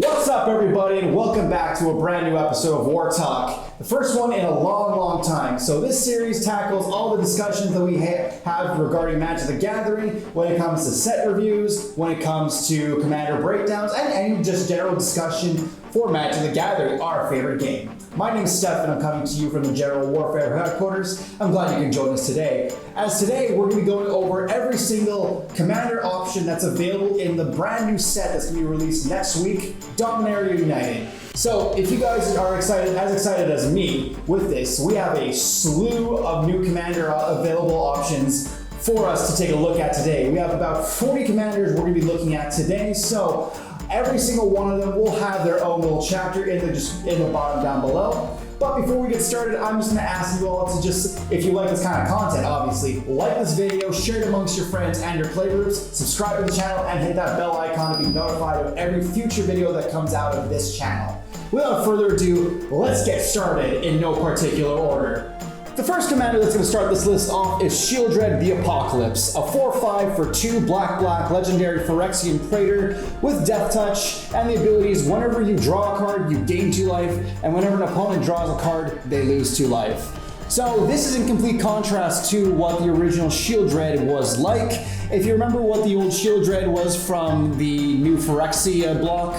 What's up, everybody, and welcome back to a brand new episode of Wartalk, the first one in a long time. So this series tackles all the discussions that we have regarding Magic the Gathering, when it comes to set reviews, when it comes to commander breakdowns, and any just general discussion for Magic the Gathering, our favorite game. My name is Steph, and I'm coming to you from the General Warfare headquarters. I'm glad you can join us today. As today, we're going to be going over every single commander option that's available in the brand new set that's going to be released next week, Dominaria United. So if you guys are as excited as me with this, we have a slew of new commander available options for us to take a look at today. We have about 40 commanders we're going to be looking at today, so every single one of them will have their own little chapter in the bottom down below. But before we get started, I'm just going to ask you all to just, if you like this kind of content, obviously, like this video, share it amongst your friends and your playgroups, subscribe to the channel, and hit that bell icon to be notified of every future video that comes out of this channel. Without further ado, let's get started in no particular order. The first commander that's going to start this list off is Sheoldred the Apocalypse, a 4/5 for 2 black legendary Phyrexian Praetor with Death Touch, and the abilities whenever you draw a card, you gain 2 life, and whenever an opponent draws a card, they lose 2 life. So this is in complete contrast to what the original Sheoldred was like. If you remember what the old Sheoldred was from the new Phyrexia block,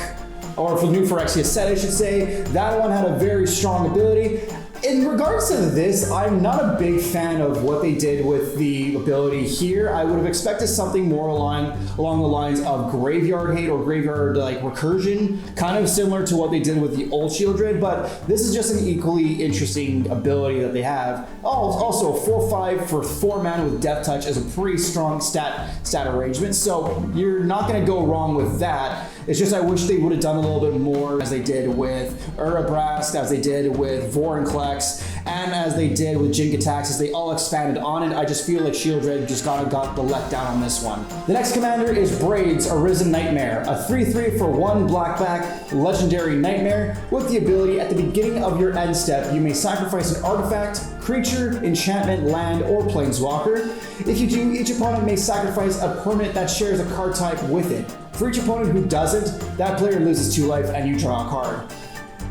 or from the new Phyrexia set I should say, that one had a very strong ability. In regards to this, I'm not a big fan of what they did with the ability here. I would have expected something more along the lines of Graveyard Hate or Graveyard Recursion, kind of similar to what they did with the old Sheoldred, but this is just an equally interesting ability that they have. Also, 4/5 for 4 mana with Death Touch is a pretty strong stat arrangement, so you're not going to go wrong with that. It's just I wish they would have done a little bit more as they did with Urabrast, as they did with Vorinclex, and as they did with Jin-Gitaxias. They all expanded on it. I just feel like Sheoldred just got the letdown on this one. The next commander is Braids, Arisen Nightmare, a 3/3 for 1 black legendary nightmare with the ability at the beginning of your end step, you may sacrifice an artifact, creature, enchantment, land, or planeswalker. If you do, each opponent may sacrifice a permanent that shares a card type with it. For each opponent who doesn't, that player loses 2 life and you draw a card.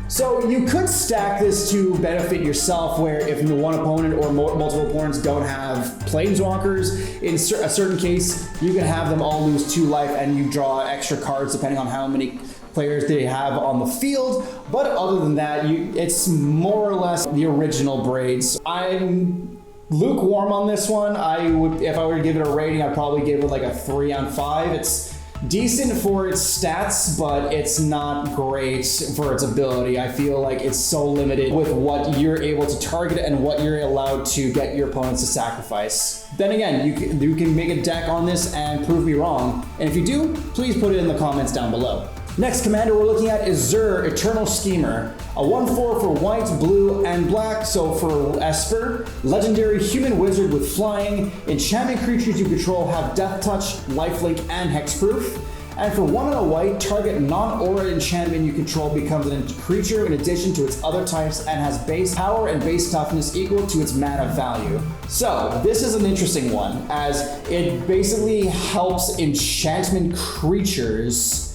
So you could stack this to benefit yourself, where if one opponent or multiple opponents don't have planeswalkers, in a certain case, you can have them all lose 2 life and you draw extra cards depending on how many players they have on the field. But other than that, it's more or less the original Braids. I'm lukewarm on this one. If I were to give it a rating, I'd probably give it like a 3 on 5. It's decent for its stats, but it's not great for its ability. I feel like it's so limited with what you're able to target and what you're allowed to get your opponents to sacrifice. Then again, you can make a deck on this and prove me wrong. And if you do, please put it in the comments down below. Next commander we're looking at is Zar, Eternal Schemer, a 1/4 for white, blue, and black, so for Esper, legendary human wizard with flying. Enchantment creatures you control have Death Touch, Lifelink, and Hexproof. And for 1 and a white, target non-aura enchantment you control becomes a creature in addition to its other types and has base power and base toughness equal to its mana value. So this is an interesting one, as it basically helps enchantment creatures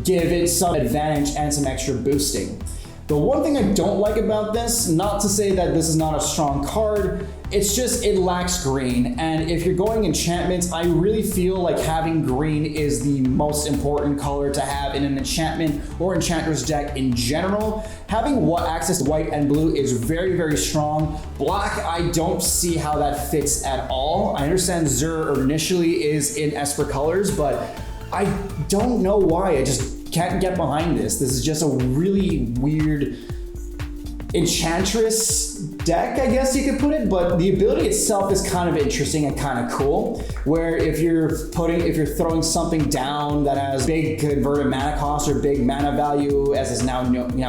give it some advantage and some extra boosting. The one thing I don't like about this, not to say that this is not a strong card, it's just it lacks green. And if you're going enchantments, I really feel like having green is the most important color to have in an enchantment or enchantress deck in general. Having access to white and blue is very strong. Black, I don't see how that fits at all. I understand Zar initially is in Esper colors, but I don't know why. I just can't get behind this. This is just a really weird enchantress deck, I guess you could put it, but the ability itself is kind of interesting and kind of cool, where if you're throwing something down that has big converted mana cost or big mana value, as is now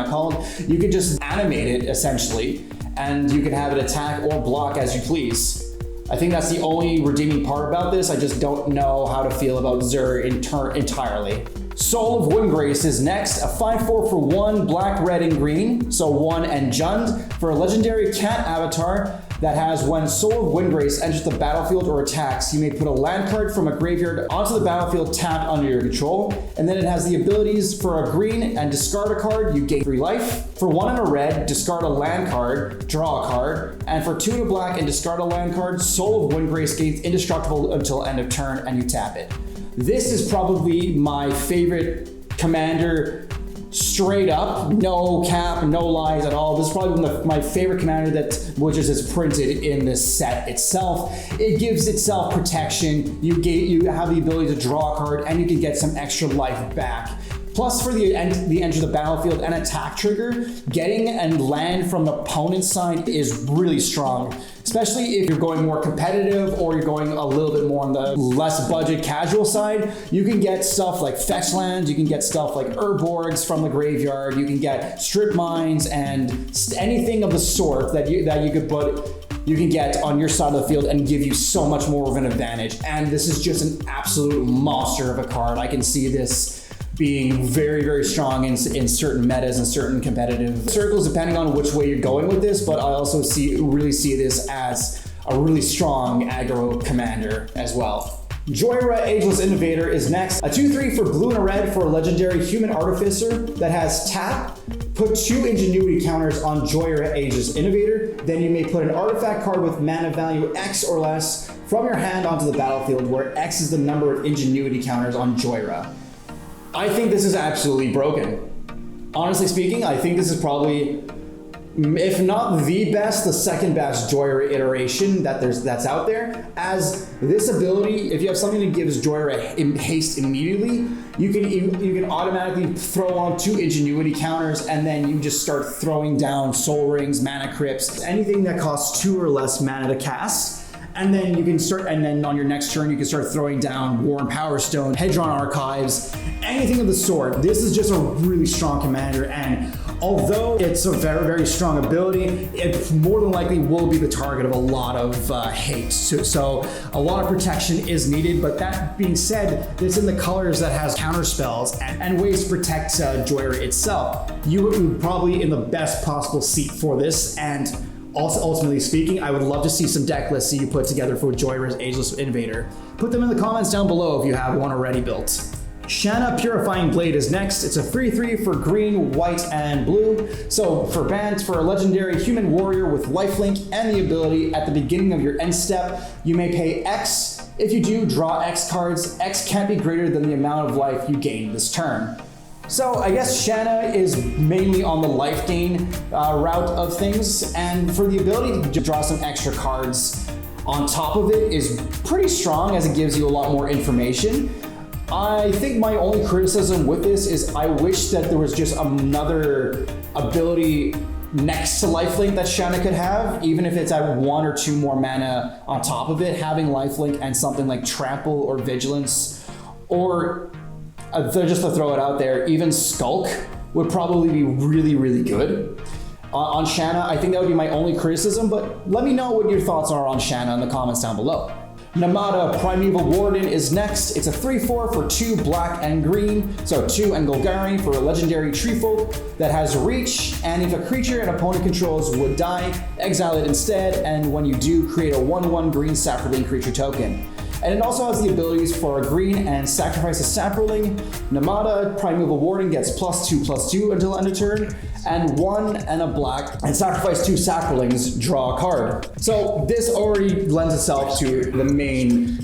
called, you can just animate it essentially, and you can have it attack or block as you please. I think that's the only redeeming part about this. I just don't know how to feel about Zar entirely. Soul of Windgrace is next, a 5/4 for 1 black, red, and green, so 1 and Jund, for a legendary cat avatar. that has when Soul of Windgrace enters the battlefield or attacks, you may put a land card from a graveyard onto the battlefield tapped under your control. And then it has the abilities for a green and discard a card, you gain 3 life. For 1 and a red, discard a land card, draw a card. And for 2 and a black and discard a land card, Soul of Windgrace gains indestructible until end of turn and you tap it. This is probably my favorite commander, straight up, no cap, no lies at all. This is probably my favorite commander that Wizards has printed in this set itself. It gives itself protection. You have the ability to draw a card and you can get some extra life back. Plus, for the enter the battlefield and attack trigger, getting and land from the opponent's side is really strong. Especially if you're going more competitive or you're going a little bit more on the less budget casual side, you can get stuff like fetch lands, you can get stuff like Urborgs from the graveyard, you can get strip mines and anything of the sort that you could put. You can get on your side of the field and give you so much more of an advantage. And this is just an absolute monster of a card. I can see this being very, very strong in certain metas and certain competitive circles, depending on which way you're going with this. But I also really see this as a really strong aggro commander as well. Jhoira, Ageless Innovator is next. A 2/3 for blue and a red for a legendary human artificer that has tap. Put 2 ingenuity counters on Jhoira, Ageless Innovator. Then you may put an artifact card with mana value X or less from your hand onto the battlefield, where X is the number of ingenuity counters on Jhoira. I think this is absolutely broken. Honestly speaking, I think this is probably, if not the best, the second best Jhoira iteration that's out there. As this ability, if you have something that gives Jhoira haste immediately, you can automatically throw on 2 ingenuity counters, and then you just start throwing down soul rings, mana crypts, anything that costs 2 or less mana to cast. And then you can start, and then on your next turn, you can start throwing down War and Power Stone, Hedron Archives, anything of the sort. This is just a really strong commander, and although it's a very, very strong ability, it more than likely will be the target of a lot of hate. So a lot of protection is needed, but that being said, it's in the colors that has counter spells and ways to protect Jhoira itself. You would probably in the best possible seat for this, and also, ultimately speaking, I would love to see some deck lists that you put together for Jhoira's Ageless Innovator. Put them in the comments down below if you have one already built. Shanna, Purifying Blade is next. It's a 3/3 for green, white, and blue. So for bans, for a legendary human warrior with lifelink and the ability at the beginning of your end step, you may pay X. If you do, draw X cards. X can't be greater than the amount of life you gain this turn. So I guess Shanna is mainly on the life gain route of things, and for the ability to draw some extra cards on top of it is pretty strong, as it gives you a lot more information. I think my only criticism with this is I wish that there was just another ability next to lifelink that Shanna could have, even if it's at 1 or 2 more mana on top of it. Having lifelink and something like trample or vigilance, or just to throw it out there, even Skulk would probably be really, really good. On Shanna, I think that would be my only criticism, but let me know what your thoughts are on Shanna in the comments down below. Nematra, Primeval Warden is next. It's a 3/4 for 2 black and green, so 2 and Golgari for a legendary treefolk that has reach, and if a creature an opponent controls would die, exile it instead, and when you do, create a 1/1 green sapperling creature token. And it also has the abilities for a green and sacrifice a sapperling. Nematra, Primeval Warden gets +2/+2 until end of turn, and 1 and a black, and sacrifice 2 sapperlings, draw a card. So this already lends itself to the main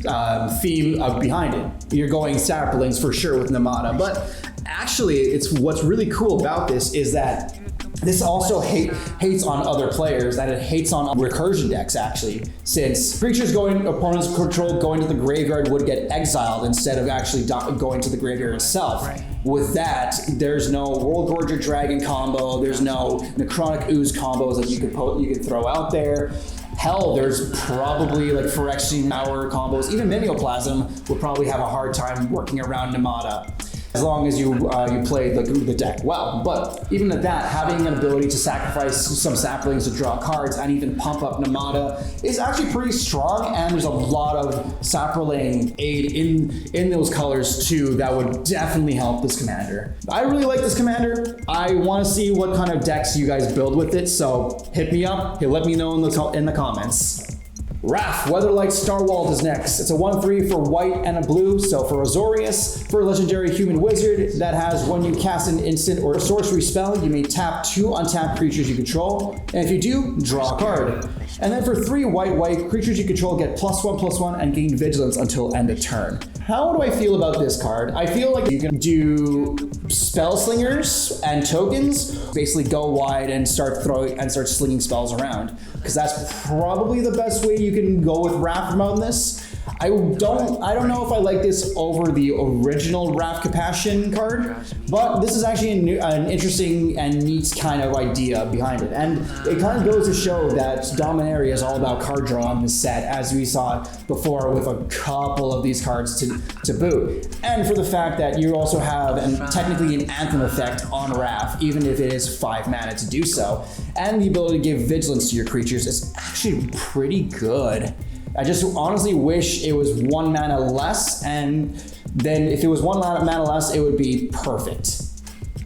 theme of behind it. You're going sapperlings for sure with Nematra, but actually what's really cool about this is that this also hates on other players, and it hates on recursion decks actually, since creatures opponents control going to the graveyard would get exiled instead of actually going to the graveyard itself. Right. With that, there's no World Gorger Dragon combo, there's no Necrotic Ooze combos that you could throw out there. Hell, there's probably like Phyrexian Power combos. Even Mimeoplasm would probably have a hard time working around Nematra. as long as you play the deck well. But even at that, having an ability to sacrifice some saplings to draw cards and even pump up Nematra is actually pretty strong, and there's a lot of sapling aid in those colors too that would definitely help this commander. I really like this commander. I want to see what kind of decks you guys build with it, so hit me up. Let me know in the comments. Raff, Weatherlight Starwalt is next. It's a 1/3 for white and a blue, so for Azorius, for a legendary human wizard that has when you cast an instant or a sorcery spell, you may tap 2 untapped creatures you control, and if you do, draw a card. And then for 3 white, creatures you control get +1/+1 and gain vigilance until end of turn. How do I feel about this card? I feel like you can do spell slingers and tokens, basically go wide and start slinging spells around, because that's probably the best way you can go with Raff on this. I don't know if I like this over the original Raff Capashen card, but this is actually an interesting and neat kind of idea behind it. And it kind of goes to show that Dominaria is all about card draw on this set, as we saw before with a couple of these cards to boot. And for the fact that you also have technically an Anthem effect on Raff, even if it is 5 mana to do so. And the ability to give vigilance to your creatures is actually pretty good. I just honestly wish it was 1 mana less, and then if it was 1 mana less, it would be perfect.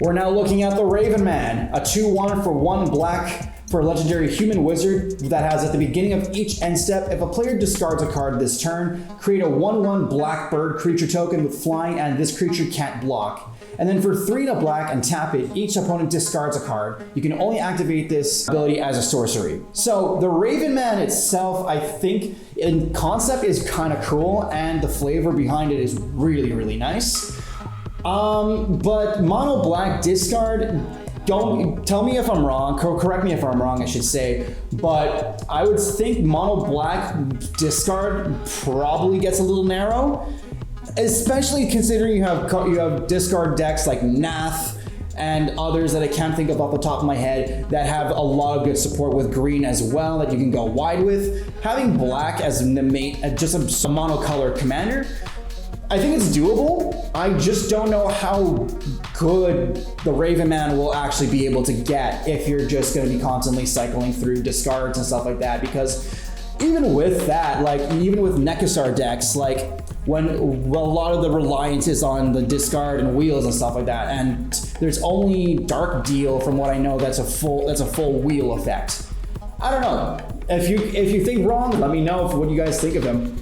We're now looking at the Raven Man, a 2/1 for 1 black for a legendary human wizard that has at the beginning of each end step, if a player discards a card this turn, create a 1/1 black bird creature token with flying, and this creature can't block. And then for 3 black and tap it, each opponent discards a card. You can only activate this ability as a sorcery. So the Raven Man itself, I think in concept is kind of cool, and the flavor behind it is really, really nice. But mono black discard, don't tell me if I'm wrong, correct me if I'm wrong, I should say, but I would think mono black discard probably gets a little narrow, especially considering you have discard decks like Nath and others that I can't think of off the top of my head that have a lot of good support with green as well that you can go wide with. Having black as the main, just a monocolored commander, I think it's doable. I just don't know how good the Raven Man will actually be able to get if you're just going to be constantly cycling through discards and stuff like that, because even with that, like even with Nekasar decks, like when a lot of the reliance is on the discard and wheels and stuff like that, and there's only Dark Deal from what I know that's a full wheel effect. I don't know. If you think wrong, let me know what you guys think of him.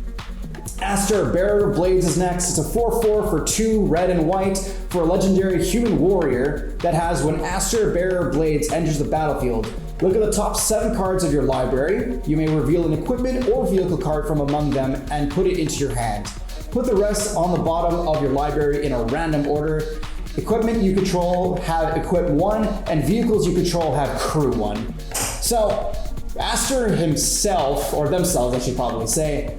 Astor, Bearer of Blades is next. It's a 4/4 for 2 red and white for a legendary human warrior that has when Astor, Bearer of Blades enters the battlefield, look at the top 7 cards of your library. You may reveal an equipment or vehicle card from among them and put it into your hand. Put the rest on the bottom of your library in a random order. Equipment you control have equip 1, and vehicles you control have crew 1. So, Astor himself, or themselves I should probably say,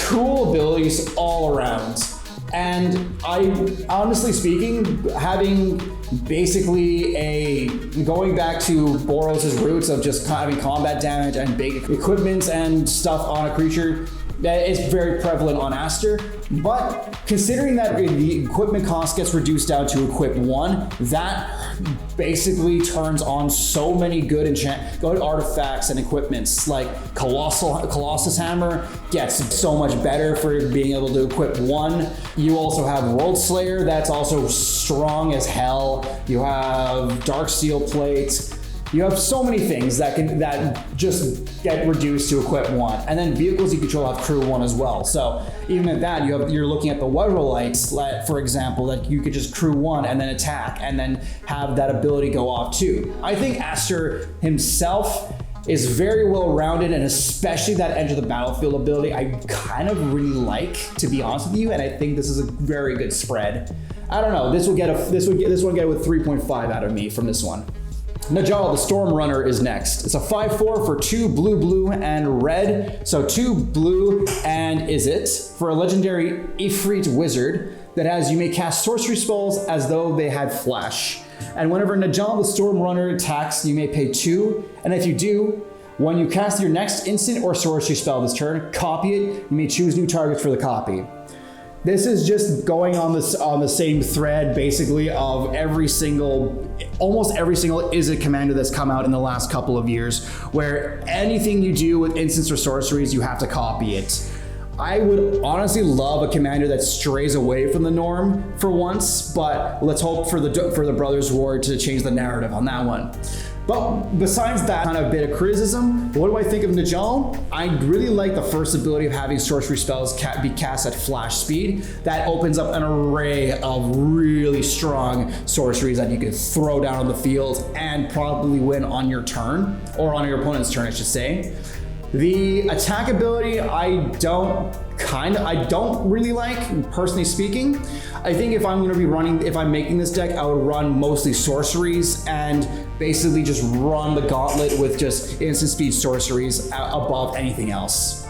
cool abilities all around. And I, honestly speaking, having basically going back to Boros' roots of just having combat damage and big equipment and stuff on a creature, that is very prevalent on Astor. But considering that the equipment cost gets reduced down to equip 1, that basically turns on so many good artifacts and equipments. Like Colossus Hammer gets so much better for being able to equip 1. You also have World Slayer that's also strong as hell. You have Dark Steel Plate. You have so many things that just get reduced to equip 1, and then vehicles you control have crew 1 as well. So even at that, you're looking at the Weatherlights, for example, that you could just crew 1 and then attack, and then have that ability go off too. I think Astor himself is very well rounded, and especially that Enter the Battlefield ability, I kind of really like, to be honest with you, and I think this is a very good spread. I don't know. This one get with 3.5 out of me from this one. Najal, the Storm Runner, is next. It's a 5/4 for 2 blue and red. So 2 blue and is it for a legendary Ifrit wizard that has you may cast sorcery spells as though they had flash. And whenever Najal, the Storm Runner, attacks, you may pay 2. And if you do, when you cast your next instant or sorcery spell this turn, copy it. You may choose new targets for the copy. This is just going on the same thread, basically, of almost every single Izzet commander that's come out in the last couple of years, where anything you do with instants or sorceries, you have to copy it. I would honestly love a commander that strays away from the norm for once, but let's hope for the Brothers' War to change the narrative on that one. But besides that kind of bit of criticism, what do I think of Najal? I really like the first ability of having sorcery spells be cast at flash speed. That opens up an array of really strong sorceries that you can throw down on the field and probably win on your turn, or on your opponent's turn, I should say. The attack ability, I don't really like, personally speaking. I think if I'm making this deck, I would run mostly sorceries and basically just run the gauntlet with just instant speed sorceries above anything else.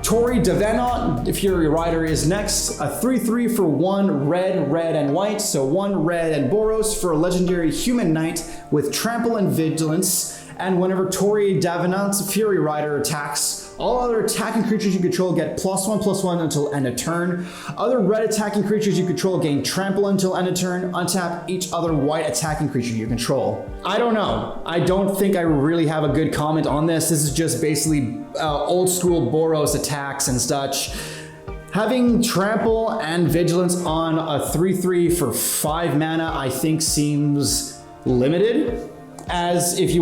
Tori Devenant, Fury Rider, is next. A 3/3 for 1 red, red, and white. So 1 red and Boros for a legendary human knight with trample and vigilance. And whenever Tori Devenant's Fury Rider attacks, all other attacking creatures you control get +1/+1 until end of turn. Other red attacking creatures you control gain trample until end of turn. Untap each other white attacking creature you control. I don't know. I don't think I really have a good comment on this. This is just basically old school Boros attacks and such. Having trample and vigilance on a 3/3 for 5 mana, I think seems limited. As if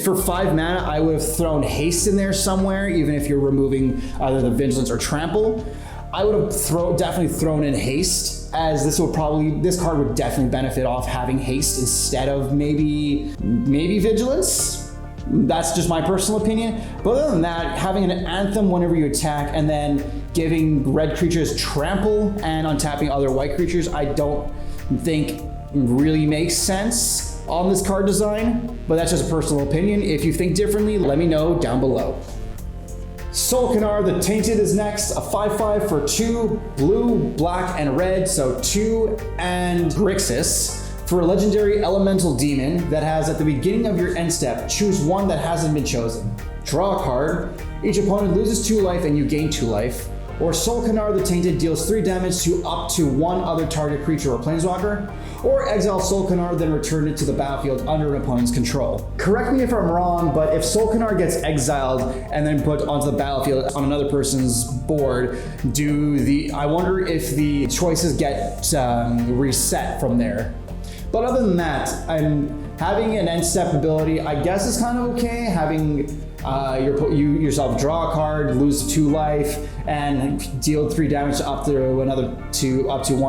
for 5 mana, I would have thrown haste in there somewhere, even if you're removing either the vigilance or trample. I would have definitely thrown in haste, as this card would definitely benefit off having haste instead of maybe vigilance. That's just my personal opinion. But other than that, having an anthem whenever you attack and then giving red creatures trample and untapping other white creatures, I don't think really makes sense on this card design, but that's just a personal opinion. If you think differently, let me know down below. Solkanar the Tainted is next, a 5/5 for 2 blue, black, and red, so 2 and Grixis. For a legendary elemental demon that has, at the beginning of your end step, choose one that hasn't been chosen. Draw a card, each opponent loses 2 life and you gain 2 life. Or Solkanar the Tainted deals 3 damage to up to 1 other target creature or planeswalker. Or exile Solkanar, then return it to the battlefield under an opponent's control. Correct me if I'm wrong, but if Solkanar gets exiled and then put onto the battlefield on another person's board, I wonder if the choices get reset from there. But other than that, having an end step ability, I guess is kind of okay. Having you yourself draw a card, lose 2 life, and deal 3 damage to up to 1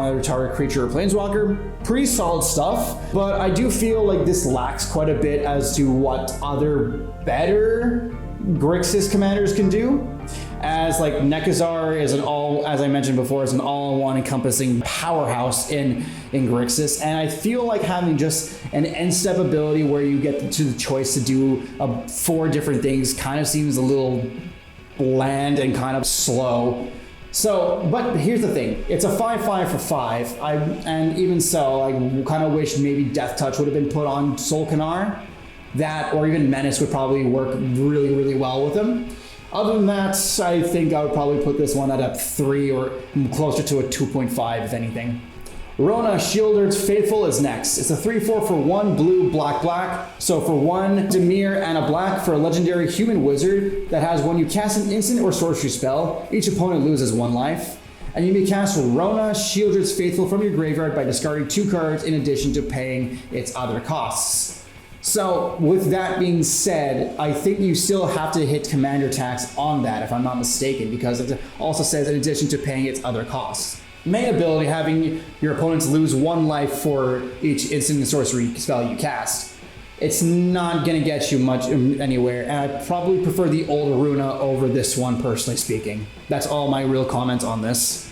other target creature or planeswalker. Pretty solid stuff, but I do feel like this lacks quite a bit as to what other better Grixis commanders can do. As like Nekazar is as I mentioned before, is an all-in-one encompassing powerhouse in Grixis, and I feel like having just an end step ability where you get to the choice to do 4 different things kind of seems a little bland and kind of slow. So, but here's the thing, it's a 5/5 for 5, and even so, I kind of wish maybe Death Touch would have been put on Solkanar. That, or even Menace would probably work really, really well with him. Other than that, I think I would probably put this one at a 3 or closer to a 2.5 if anything. Rona Sheoldred's Faithful is next. It's a 3/4 for 1 blue, black, black. So for 1 Dimir and a black for a legendary human wizard that has, when you cast an instant or sorcery spell, each opponent loses 1 life. And you may cast Rona Sheoldred's Faithful from your graveyard by discarding 2 cards in addition to paying its other costs. So with that being said, I think you still have to hit commander tax on that, if I'm not mistaken, because it also says in addition to paying its other costs. Main ability, having your opponents lose 1 life for each instant and sorcery spell you cast. It's not going to get you much anywhere, and I probably prefer the old Runa over this one, personally speaking. That's all my real comments on this.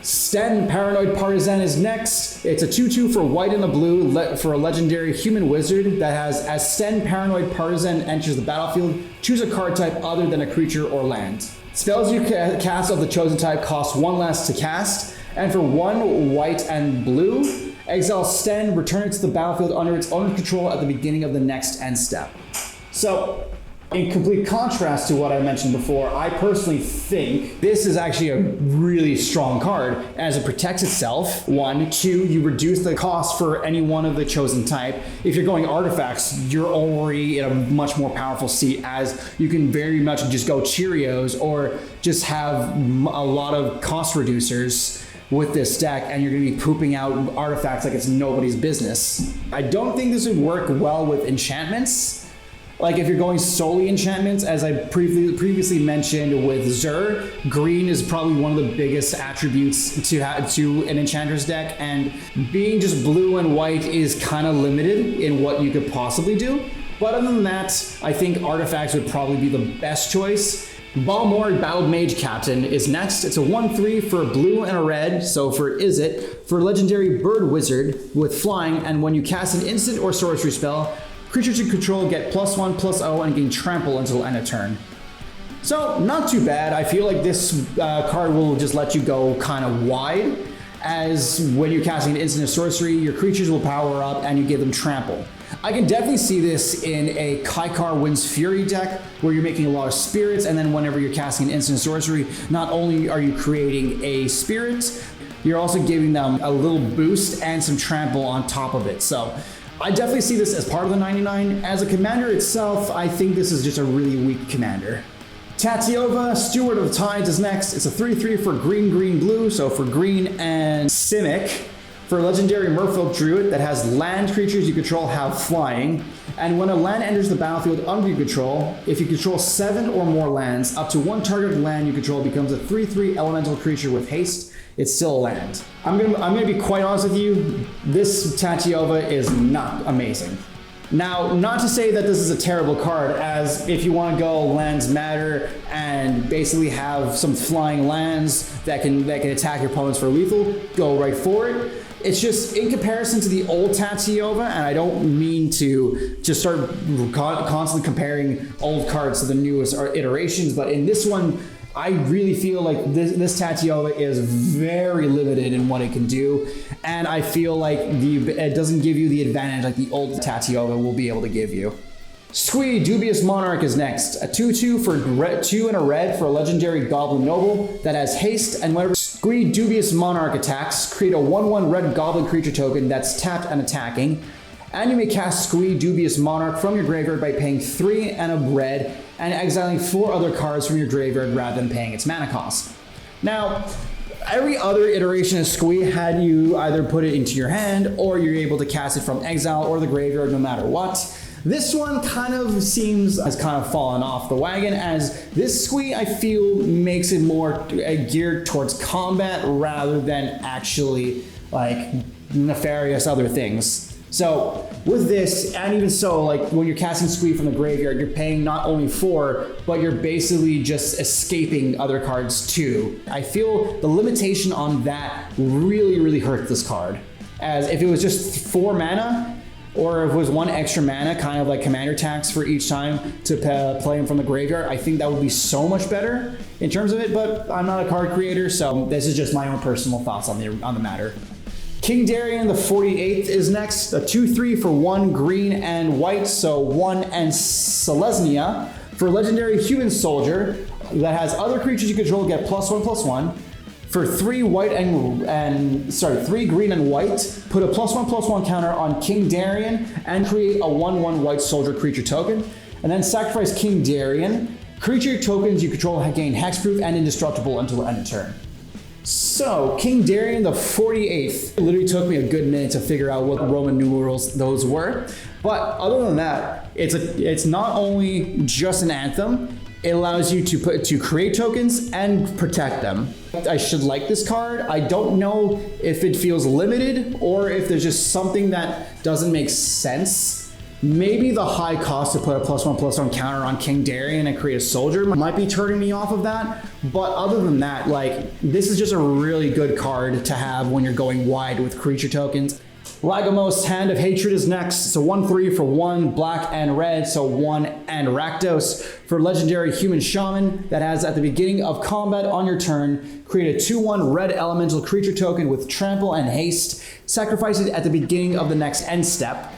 Stenn Paranoid Partisan is next. It's a 2/2 for white and a blue for a legendary human wizard that has, as Stenn Paranoid Partisan enters the battlefield, choose a card type other than a creature or land. Spells you cast of the chosen type cost 1 less to cast, and for 1 white and blue, exile Stenn, return it to the battlefield under its own control at the beginning of the next end step. So, In complete contrast to what I mentioned before, I personally think this is actually a really strong card as it protects itself. 1, 2, you reduce the cost for any one of the chosen type. If you're going artifacts, you're already in a much more powerful seat, as you can very much just go Cheerios or just have a lot of cost reducers with this deck, and you're going to be pooping out artifacts like it's nobody's business. I don't think this would work well with enchantments. Like if you're going solely enchantments, as I previously mentioned with Zur, green is probably one of the biggest attributes to an enchanter's deck, and being just blue and white is kind of limited in what you could possibly do. But other than that, I think artifacts would probably be the best choice. Blamor, Battled Mage Captain, is next. It's a 1/3 for a blue and a red, so for Is It, for legendary Bird Wizard with flying, and when you cast an instant or sorcery spell, creatures you control get +1/+0 and gain trample until end of turn. So, not too bad. I feel like this card will just let you go kind of wide, as when you're casting an instant or sorcery, your creatures will power up and you give them trample. I can definitely see this in a Kaikar Wind's Fury deck, where you're making a lot of spirits, and then whenever you're casting an instant or sorcery, not only are you creating a spirit, you're also giving them a little boost and some trample on top of it. So, I definitely see this as part of the 99. As a commander itself, I think this is just a really weak commander. Tatyova, Steward of the Tides, is next. It's a 3/3 for green, green, blue, so for green and Simic. For legendary Merfolk Druid that has land creatures you control have flying. And when a land enters the battlefield under your control, if you control 7 or more lands, up to 1 targeted land you control becomes a 3/3 elemental creature with haste. It's still a land. I'm gonna be quite honest with you, this Tatyova is not amazing. Now, not to say that this is a terrible card, as if you want to go lands matter and basically have some flying lands that can attack your opponents for lethal, go right for it. It's just in comparison to the old Tatyova, and I don't mean to just start constantly comparing old cards to the newest iterations, but in this one, I really feel like this Tatyova is very limited in what it can do, and I feel like it doesn't give you the advantage like the old Tatyova will be able to give you. Squee, Dubious Monarch, is next. A 2/2 for 2 and a red for a legendary Goblin Noble that has haste, and whenever Squee Dubious Monarch attacks, create a 1/1 red Goblin creature token that's tapped and attacking. And you may cast Squee Dubious Monarch from your graveyard by paying 3 and a red and exiling 4 other cards from your graveyard rather than paying its mana cost. Now, every other iteration of Squee had you either put it into your hand or you're able to cast it from exile or the graveyard no matter what. This one kind of seems has kind of fallen off the wagon, as this Squee, I feel, makes it more geared towards combat rather than actually like nefarious other things. So with this, and even so, like when you're casting Squee from the graveyard, you're paying not only 4, but you're basically just escaping other cards too. I feel the limitation on that really, really hurts this card. As if it was just 4 mana, or if it was 1 extra mana, kind of like commander tax for each time to play him from the graveyard, I think that would be so much better in terms of it, but I'm not a card creator, so this is just my own personal thoughts on the matter. King Darien the 48th is next, a 2/3 for 1 green and white, so 1 and Selesnya. For legendary Human Soldier that has other creatures you control get +1/+1. For 3 white and 3 green and white, put a +1/+1 counter on King Darien and create a 1/1 white soldier creature token. And then sacrifice King Darien. Creature tokens you control gain hexproof and indestructible until end of turn. So, King Darien the 48th. It literally took me a good minute to figure out what Roman numerals those were. But other than that, it's not only just an anthem, it allows you to create tokens and protect them. I should like this card. I don't know if it feels limited or if there's just something that doesn't make sense. Maybe the high cost to put a +1/+1 counter on King Darien and create a soldier might be turning me off of that. But other than that, like, this is just a really good card to have when you're going wide with creature tokens. Lagomos, Hand of Hatred, is next. It's a 1/3 for 1 black and red, so 1 and Rakdos. For legendary Human Shaman that has at the beginning of combat on your turn, create a 2/1 red elemental creature token with trample and haste. Sacrifice it at the beginning of the next end step.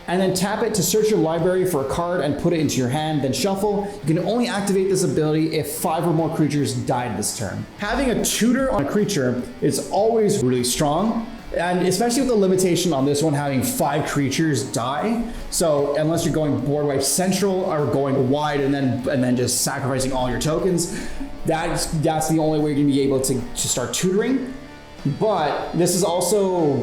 and then tap it to search your library for a card and put it into your hand, then shuffle. You can only activate this ability if 5 or more creatures died this turn. Having a tutor on a creature is always really strong, and especially with the limitation on this one having 5 creatures die. So unless you're going board wipe central or going wide and then just sacrificing all your tokens, that's the only way you're gonna be able to start tutoring. But this is also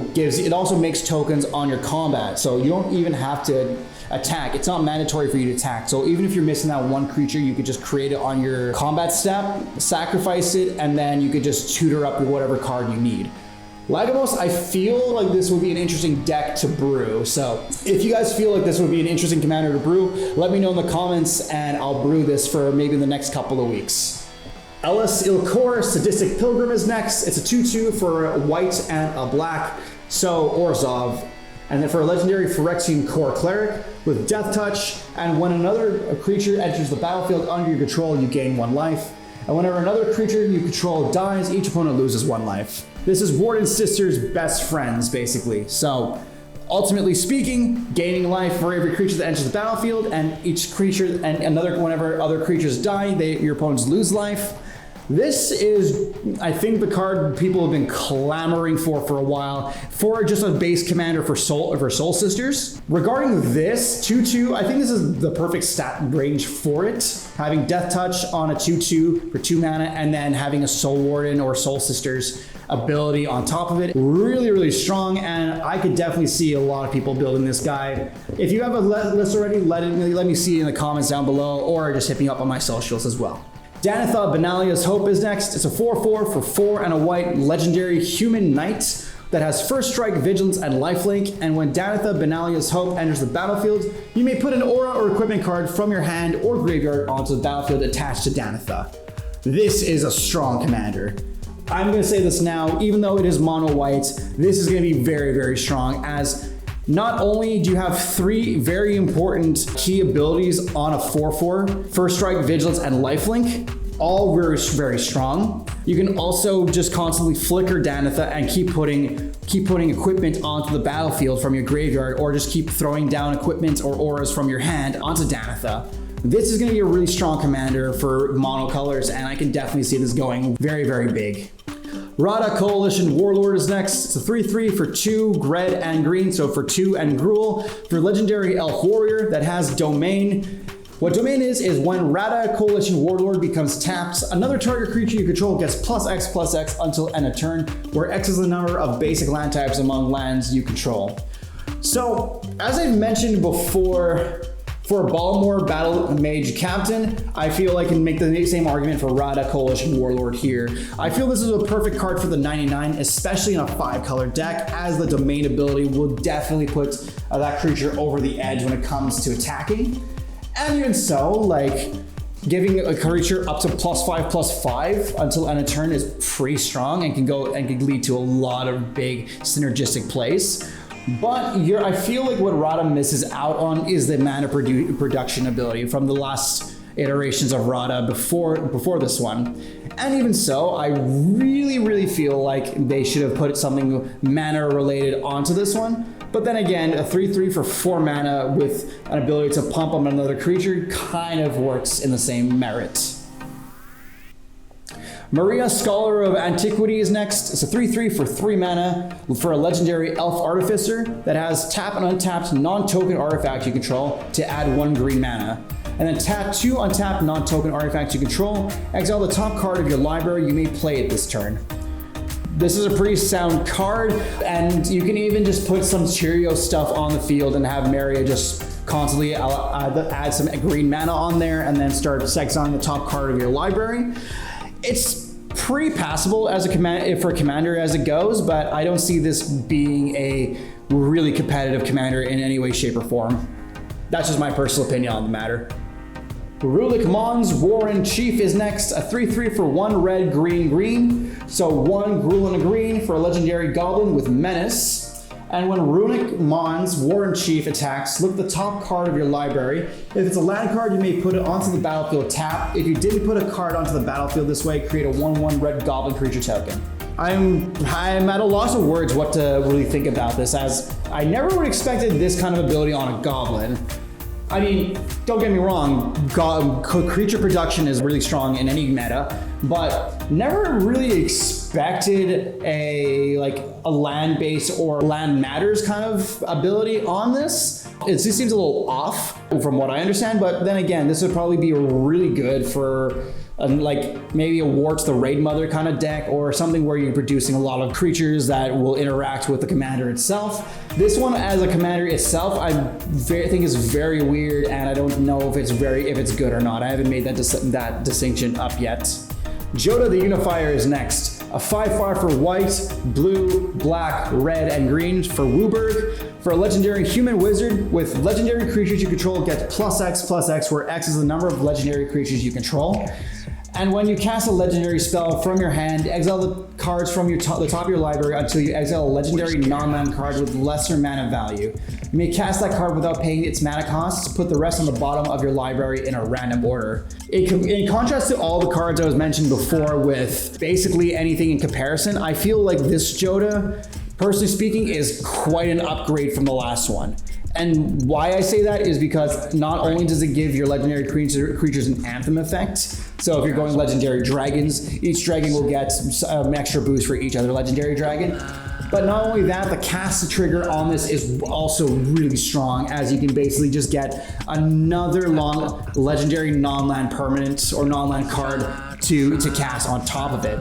makes tokens on your combat, so you don't even have to attack. It's not mandatory for you to attack. So even if you're missing that one creature, you could just create it on your combat step, sacrifice it, and then you could just tutor up whatever card you need. Lagomos, I feel like this would be an interesting deck to brew. So if you guys feel like this would be an interesting commander to brew, let me know in the comments and I'll brew this for maybe the next couple of weeks. Elas Il-Kor, Sadistic Pilgrim is next. It's a 2/2 for a white and a black, so Orzhov. And then for a legendary Phyrexian Core Cleric with Death Touch, and when another creature enters the battlefield under your control, you gain 1 life. And whenever another creature you control dies, each opponent loses 1 life. This is Warden Sister's best friends, basically. So ultimately speaking, gaining life for every creature that enters the battlefield, and each creature whenever other creatures die, your opponents lose life. This is, I think, the card people have been clamoring for a while, for just a base commander for Soul Sisters. Regarding this 2/2, I think this is the perfect stat range for it. Having Death Touch on a 2/2 for 2 mana, and then having a Soul Warden or Soul Sisters ability on top of it. Really, really strong, and I could definitely see a lot of people building this guy. If you have a list already, let me see it in the comments down below, or just hit me up on my socials as well. Danitha, Benalia's Hope is next. It's a 4/4 for 4 and a white legendary human knight that has first strike, vigilance, and lifelink. And when Danitha, Benalia's Hope enters the battlefield, you may put an aura or equipment card from your hand or graveyard onto the battlefield attached to Danitha. This is a strong commander. I'm going to say this now, even though it is mono white, this is going to be very, very strong, as not only do you have 3 very important key abilities on a 4/4, First Strike, Vigilance, and Lifelink, all very, very strong. You can also just constantly flicker Danitha and keep putting equipment onto the battlefield from your graveyard, or just keep throwing down equipment or auras from your hand onto Danitha. This is going to be a really strong commander for mono colors, and I can definitely see this going very, very big. Radha, Coalition Warlord is next. It's a 3/3 for 2 red and green, so for 2 and Gruul. For legendary Elf Warrior that has Domain. What Domain is when Radha, Coalition Warlord becomes tapped, another target creature you control gets +X/+X until end of turn, where X is the number of basic land types among lands you control. So, as I've mentioned before, for Blamor Battle Mage Captain, I feel I can make the same argument for Radha, Coalition Warlord here. I feel this is a perfect card for the 99, especially in a 5-color deck, as the Domain ability will definitely put that creature over the edge when it comes to attacking. And even so, like, giving a creature up to +5/+5 until end of turn is pretty strong, and can lead to a lot of big synergistic plays. But I feel like what Radha misses out on is the mana production ability from the last iterations of Radha before this one. And even so, I really, really feel like they should have put something mana related onto this one. But then again, a 3/3 for 4 mana with an ability to pump on another creature kind of works in the same merit. Meria, Scholar of Antiquity is next. It's a 3/3 for 3 mana for a legendary Elf Artificer that has tap and untapped non-token artifact you control to add 1 green mana. And then tap 2 untapped non-token artifacts you control, exile the top card of your library, you may play it this turn. This is a pretty sound card, and you can even just put some Cheerio stuff on the field and have Meria just constantly add some green mana on there, and then start exiling the top card of your library. It's pretty passable as for a commander as it goes, but I don't see this being a really competitive commander in any way, shape, or form. That's just my personal opinion on the matter. Rulik Mons, Warren Chief is next. A 3/3 for 1 red, green, green. So 1 Gruul and a green for a legendary Goblin with Menace. And when Rulik Mons, Warren Chief attacks, look at the top card of your library. If it's a land card, you may put it onto the battlefield tap. If you didn't put a card onto the battlefield this way, create a 1/1 red Goblin creature token. I'm at a loss of words what to really think about this, as I never would have expected this kind of ability on a goblin. I mean, don't get me wrong, creature production is really strong in any meta, but never really expected a land-based or land matters kind of ability on this. It just seems a little off from what I understand, but then again, this would probably be really good for maybe a Warts the Raid Mother kind of deck, or something where you're producing a lot of creatures that will interact with the commander itself. This one as a commander itself, I think is very weird, and I don't know if it's good or not. I haven't made that distinction up yet. Jodah the Unifier is next. A 5/5 for white, blue, black, red, and green for Wooburg. For a legendary human wizard with legendary creatures you control gets +X/+X, where X is the number of legendary creatures you control. And when you cast a legendary spell from your hand, exile the cards from the top of your library until you exile a legendary non-land card with lesser mana value. You may cast that card without paying its mana costs. Put the rest on the bottom of your library in a random order. In contrast to all the cards I was mentioned before with basically anything in comparison, I feel like this Jodah, personally speaking, is quite an upgrade from the last one. And why I say that is because not only does it give your legendary creatures an anthem effect, so if you're going legendary dragons, each dragon will get an extra boost for each other legendary dragon. But not only that, the cast trigger on this is also really strong, as you can basically just get another long legendary non-land permanent or non-land card to cast on top of it.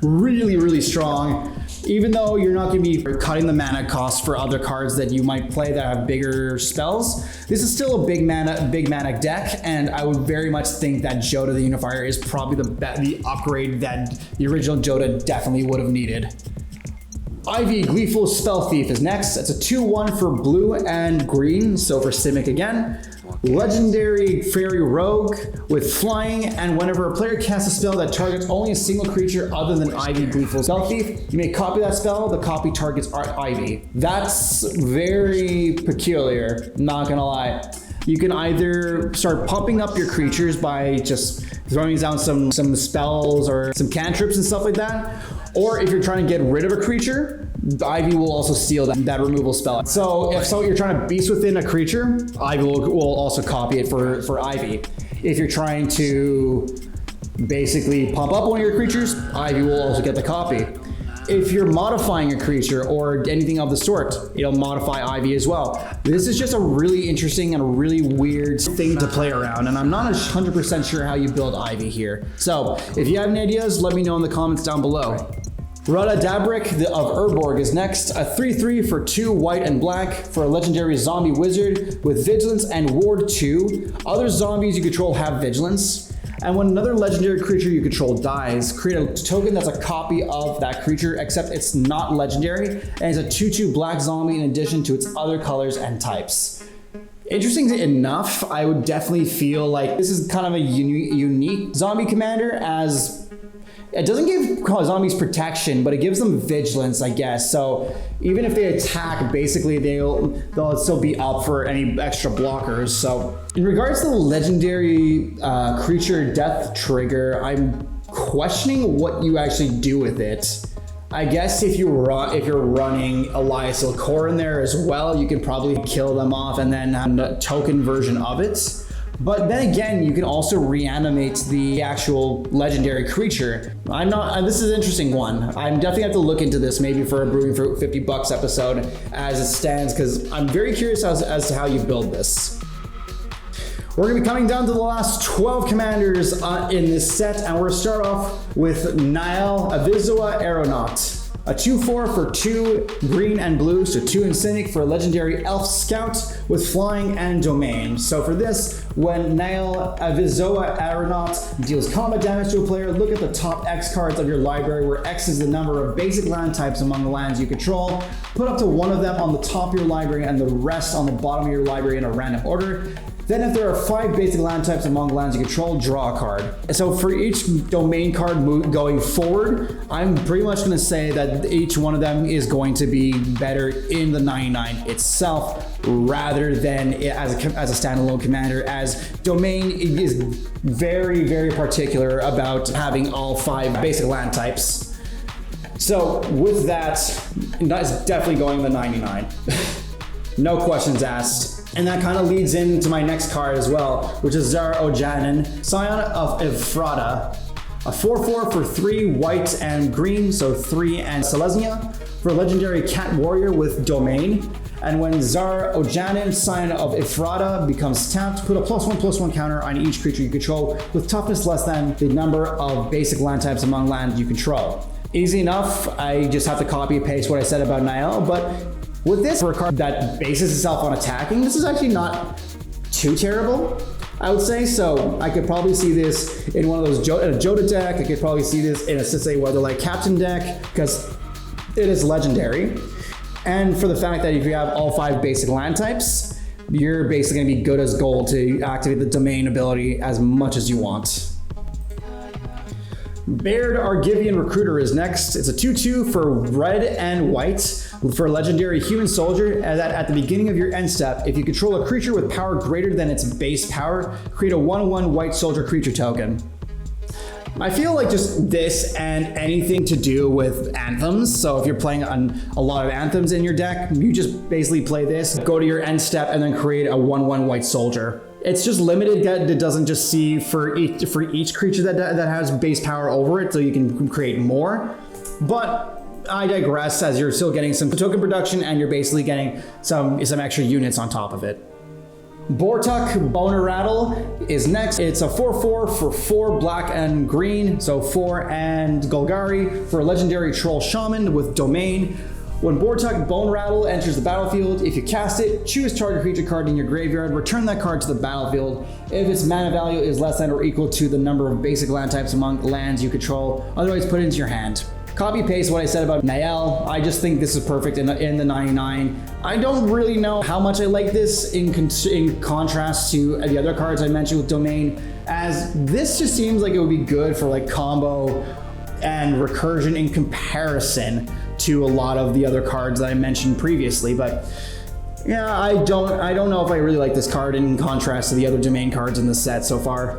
Really, really strong. Even though you're not going to be cutting the mana cost for other cards that you might play that have bigger spells, this is still a big mana deck, and I would very much think that Jodah the Unifier is probably the upgrade that the original Jodah definitely would have needed. Ivy Gleeful Spell Thief is next. It's a 2/1 for blue and green, so for Simic again. Legendary Fairy Rogue with flying, and whenever a player casts a spell that targets only a single creature other than Ivy Gleeful Spell Thief, you may copy that spell. The copy targets Ivy. That's very peculiar, not gonna lie. You can either start pumping up your creatures by just throwing down some spells or some cantrips and stuff like that, or if you're trying to get rid of a creature, Ivy will also steal that removal spell. So if you're trying to beast within a creature, Ivy will also copy it for Ivy. If you're trying to basically pump up one of your creatures, Ivy will also get the copy. If you're modifying a creature or anything of the sort, it'll modify Ivy as well. This is just a really interesting and a really weird thing to play around, and I'm not 100% sure how you build Ivy here. So if you have any ideas, let me know in the comments down below. Ratadrabik of Urborg is next. A 3/3 for 2 white and black for a legendary zombie wizard with vigilance and ward 2. Other zombies you control have vigilance. And when another legendary creature you control dies, create a token that's a copy of that creature, except it's not legendary, and it's a 2/2 black zombie in addition to its other colors and types. Interesting enough, I would definitely feel like this is kind of a unique zombie commander, as it doesn't give zombies protection, but it gives them vigilance, I guess. So even if they attack, basically they'll still be up for any extra blockers. So in regards to the legendary creature death trigger, I'm questioning what you actually do with it. I guess if you're running Elas Il-Kor in there as well, you can probably kill them off and then have a token version of it. But then again, you can also reanimate the actual legendary creature. This is an interesting one. I'm definitely have to look into this, maybe for a Brewing for $50 episode as it stands, because I'm very curious as to how you build this. We're gonna be coming down to the last 12 commanders in this set, and we're gonna start off with Nael Avizoa Aeronaut. A 2/4 for 2 green and blue, so 2 in Cynic for a legendary elf scout with flying and domain. So for this, when Nael Avizoa Aeronaut deals combat damage to a player, look at the top X cards of your library, where X is the number of basic land types among the lands you control. Put up to one of them on the top of your library and the rest on the bottom of your library in a random order. Then if there are 5 basic land types among lands you control, draw a card. So for each domain card going forward, I'm pretty much going to say that each one of them is going to be better in the 99 itself, rather than as a standalone commander, as domain is very, very particular about having all 5 basic land types. So with that, that's definitely going the 99. No questions asked. And that kind of leads into my next card as well, which is Zar Ojanen, Scion of Ephrata. A 4/4 for 3 white and green, so 3 and Selesnya, for a legendary cat warrior with domain. And when Zar Ojanen, Scion of Ephrata, becomes tapped, put a +1/+1 counter on each creature you control with toughness less than the number of basic land types among lands you control. Easy enough, I just have to copy and paste what I said about Nael, but with this, for a card that bases itself on attacking, this is actually not too terrible, I would say. So I could probably see this in one of those Jodah deck. I could probably see this in a Sisei Weatherlight Captain deck, because it is legendary. And for the fact that if you have all 5 basic land types, you're basically going to be good as gold to activate the domain ability as much as you want. Baird Argivian Recruiter is next. It's a 2/2 for red and white for a legendary human soldier. At the beginning of your end step, if you control a creature with power greater than its base power, create a 1/1 white soldier creature token. I feel like just this and anything to do with anthems. So if you're playing on a lot of anthems in your deck, you just basically play this, go to your end step, and then create a 1/1 white soldier. It's just limited. It doesn't just see for each creature that has base power over it, so you can create more. But I digress, as you're still getting some token production and you're basically getting some extra units on top of it. Bortuk Boner Rattle is next. It's a 4/4 for 4 black and green, so 4 and Golgari for a legendary troll shaman with domain. When Bortuk Bone Rattle enters the battlefield, if you cast it, choose target creature card in your graveyard, return that card to the battlefield. If its mana value is less than or equal to the number of basic land types among lands you control, otherwise put it into your hand. Copy paste what I said about Nael. I just think this is perfect in the 99. I don't really know how much I like this in contrast to the other cards I mentioned with domain, as this just seems like it would be good for like combo and recursion in comparison to a lot of the other cards that I mentioned previously. But yeah, I don't know if I really like this card in contrast to the other domain cards in the set so far.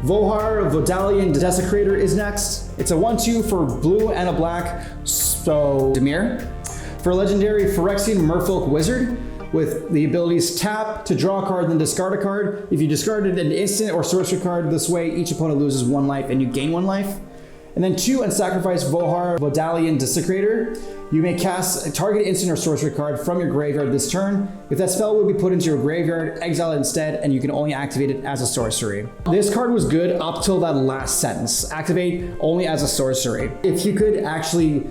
Vohar Vodalian Desecrator is next. It's a 1/2 for blue and a black, so Dimir, for a legendary Phyrexian Merfolk Wizard with the abilities tap to draw a card, then discard a card. If you discarded an instant or sorcery card this way, each opponent loses 1 life and you gain 1 life. And then 2 and sacrifice Vohar Vodalian Desecrator. You may cast a target instant or sorcery card from your graveyard this turn. If that spell would be put into your graveyard, exile it instead, and you can only activate it as a sorcery. This card was good up till that last sentence. Activate only as a sorcery. If you could actually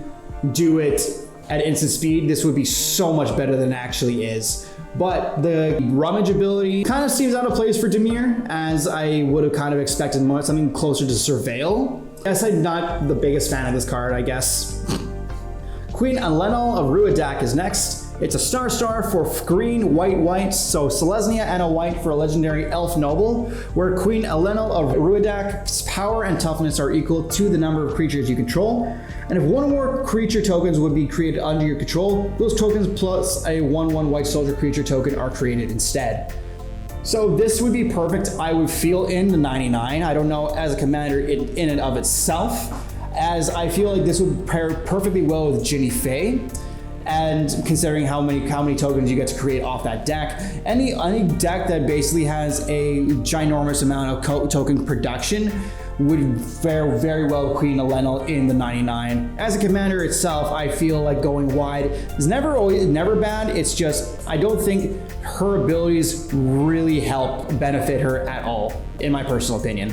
do it at instant speed, this would be so much better than it actually is. But the rummage ability kind of seems out of place for Dimir, as I would have kind of expected more, something closer to Surveil. Yes, I'm not the biggest fan of this card, I guess. Queen Alenal of Ruadak is next. It's a star for green, white, so Selesnya and a white for a legendary elf noble, where Queen Alenal of Ruadak's power and toughness are equal to the number of creatures you control. And if 1 or more creature tokens would be created under your control, those tokens plus a 1/1 white soldier creature token are created instead. So this would be perfect, I would feel, in the 99. I don't know as a commander in and of itself, as I feel like this would pair perfectly well with Jinnie Fay. And considering how many tokens you get to create off that deck, any deck that basically has a ginormous amount of token production would fare very well with Queen Alenal in the 99. As a commander itself, I feel like going wide is never bad. It's just I don't think her abilities really help benefit her at all, in my personal opinion.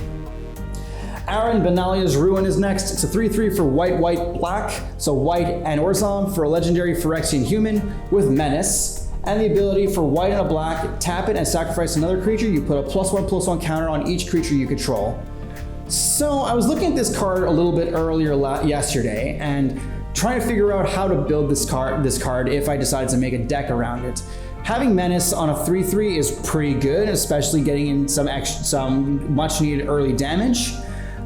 Aaron Benalia's Ruin is next. It's a 3/3 for white, black, so white and Orzhov for a legendary Phyrexian human with menace. And the ability for white and a black, tap it and sacrifice another creature. You put a +1/+1 counter on each creature you control. So I was looking at this card a little bit earlier yesterday and trying to figure out how to build this card if I decided to make a deck around it. Having Menace on a 3/3 is pretty good, especially getting in some much needed early damage.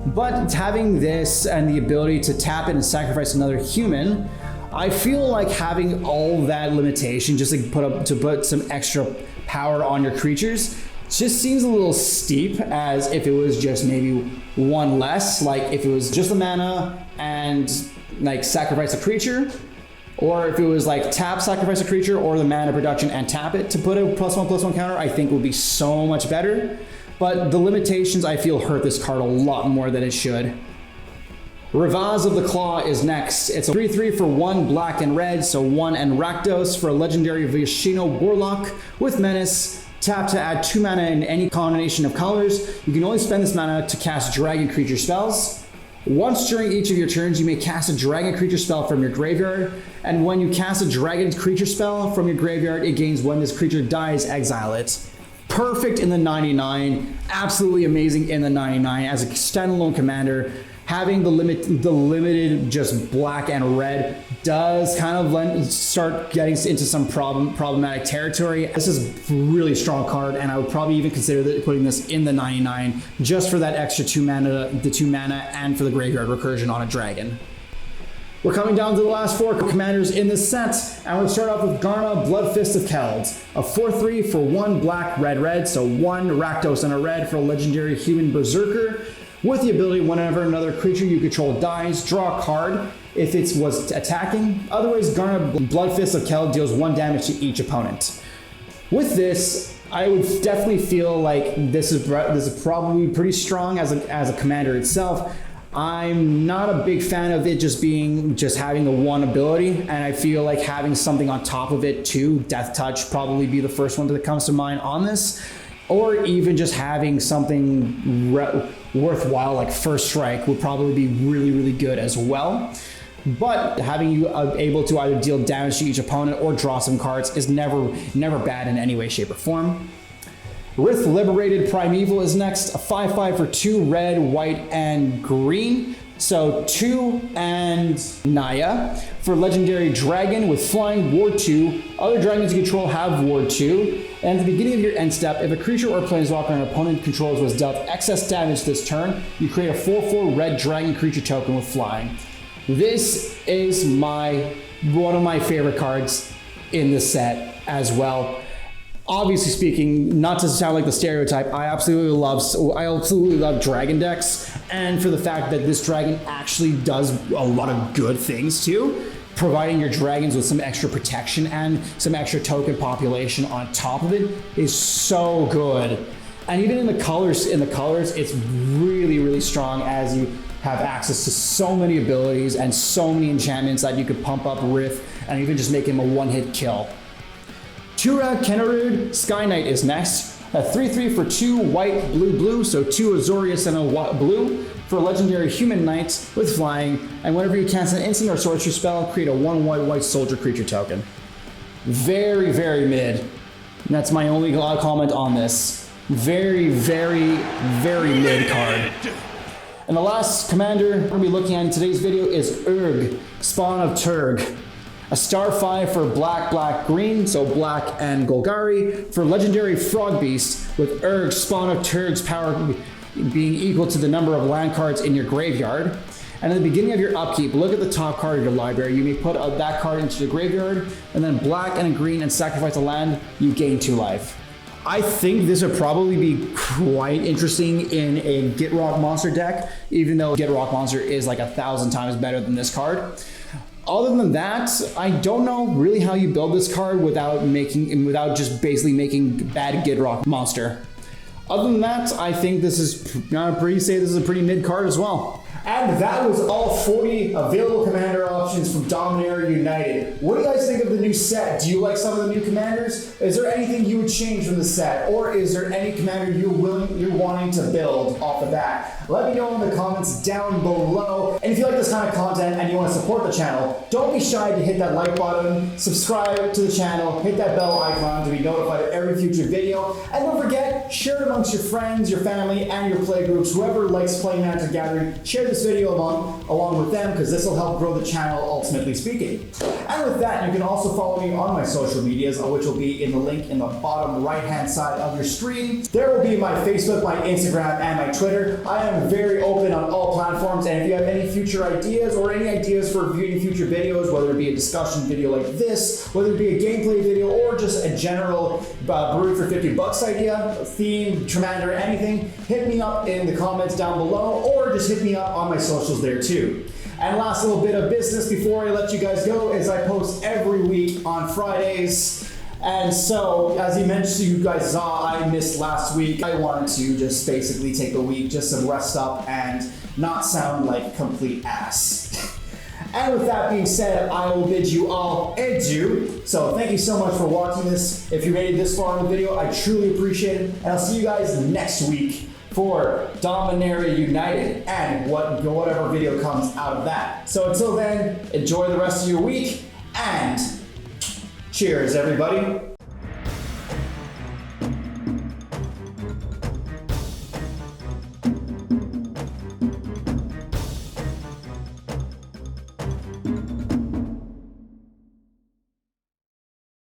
But having this and the ability to tap it and sacrifice another human, I feel like having all that limitation just to put some extra power on your creatures just seems a little steep, as if it was just maybe one less, like if it was just the mana and like sacrifice a creature, or if it was like tap, sacrifice a creature, or the mana production and tap it to put a +1/+1 counter, I think would be so much better. But the limitations, I feel, hurt this card a lot more than it should. Ravaz of the Claw is next. It's a 3/3 for 1 black and red, so 1 and Rakdos for a legendary Vishino Warlock with Menace. Tap to add 2 mana in any combination of colors. You can only spend this mana to cast dragon creature spells. Once during each of your turns, you may cast a dragon creature spell from your graveyard, and when you cast a dragon creature spell from your graveyard, it gains when this creature dies, exile it. Perfect in the 99, absolutely amazing in the 99 as a standalone commander. Having the limited just black and red does kind of start getting into some problematic territory. This is a really strong card, and I would probably even consider putting this in the 99 just for that extra 2 mana, and for the graveyard recursion on a dragon. We're coming down to the last 4 commanders in this set, and we'll start off with Garna, Bloodfist of Keld, a 4/3 for 1 black, red, so 1 Rakdos and a red for a legendary human berserker, with the ability whenever another creature you control dies, draw a card if it was attacking. Otherwise, Garna, Bloodfist of Keld deals 1 damage to each opponent. With this, I would definitely feel like this is probably pretty strong as a commander itself. I'm not a big fan of it just having the 1 ability, and I feel like having something on top of it too, Death Touch probably be the first one that comes to mind on this, or even just having something worthwhile like First Strike would probably be really, really good as well. But having you able to either deal damage to each opponent or draw some cards is never bad in any way, shape, or form. Rith Liberated Primeval is next, a 5/5 for 2 red, white, and green. So 2 and Naya for legendary dragon with flying, ward 2. Other dragons you control have ward 2. And at the beginning of your end step, if a creature or planeswalker an opponent controls was dealt excess damage this turn, you create a 4/4 red dragon creature token with flying. This is one of my favorite cards in the set as well. Obviously speaking, not to sound like the stereotype, I absolutely love dragon decks, and for the fact that this dragon actually does a lot of good things too, providing your dragons with some extra protection and some extra token population on top of it is so good. And even in the colors, it's really, really strong, as you have access to so many abilities and so many enchantments that you could pump up Rith and even just make him a 1-hit kill. Tura Kenarud Sky Knight is next. A 3/3 for 2 white, blue, so 2 Azorius and a blue for a legendary human knight with flying, and whenever you cast an instant or sorcery spell, create a 1 white soldier creature token. Very, very mid. And that's my only comment on this. Very, very, very mid card. And the last commander we're going to be looking at in today's video is Urg, Spawn of Turg. A star 5 for black, green, so black and Golgari, for legendary frog beast with Urg, Spawn of Turg's power being equal to the number of land cards in your graveyard. And at the beginning of your upkeep, look at the top card of your library. You may put that card into the graveyard, and then black and a green and sacrifice a land, you gain 2 life. I think this would probably be quite interesting in a Gitrog Monster deck, even though Gitrog Monster is like 1,000 times better than this card. Other than that, I don't know really how you build this card without just basically making bad Gitrog Monster. Other than that, I think this is a pretty mid card as well. And that was all 40 available commander options from Dominaria United. What do you guys think of the new set? Do you like some of the new commanders? Is there anything you would change from the set? Or is there any commander you're wanting to build off the bat? Let me know in the comments down below. And if you like this kind of content and you want to support the channel, don't be shy to hit that like button, subscribe to the channel, hit that bell icon to be notified of every future video. And don't forget, share it amongst your friends, your family, and your play groups. Whoever likes playing Magic the Gathering, share this video along with them, because this will help grow the channel, ultimately speaking. And with that, you can also follow me on my social medias, which will be in the link in the bottom right hand side of your screen. There will be my Facebook, my Instagram, and my Twitter. I am I'm very open on all platforms, and if you have any future ideas or any ideas for viewing future videos, whether it be a discussion video like this, whether it be a gameplay video, or just a general brew for $50 idea, theme, Tremander, anything, hit me up in the comments down below, or just hit me up on my socials there too. And last little bit of business before I let you guys go is I post every week on Fridays. And so, as you mentioned, you guys saw, I missed last week. I wanted to just basically take a week just to rest up and not sound like complete ass. And with that being said, I will bid you all adieu. So thank you so much for watching this. If you made it this far in the video, I truly appreciate it. And I'll see you guys next week for Dominaria United and whatever video comes out of that. So until then, enjoy the rest of your week and cheers, everybody.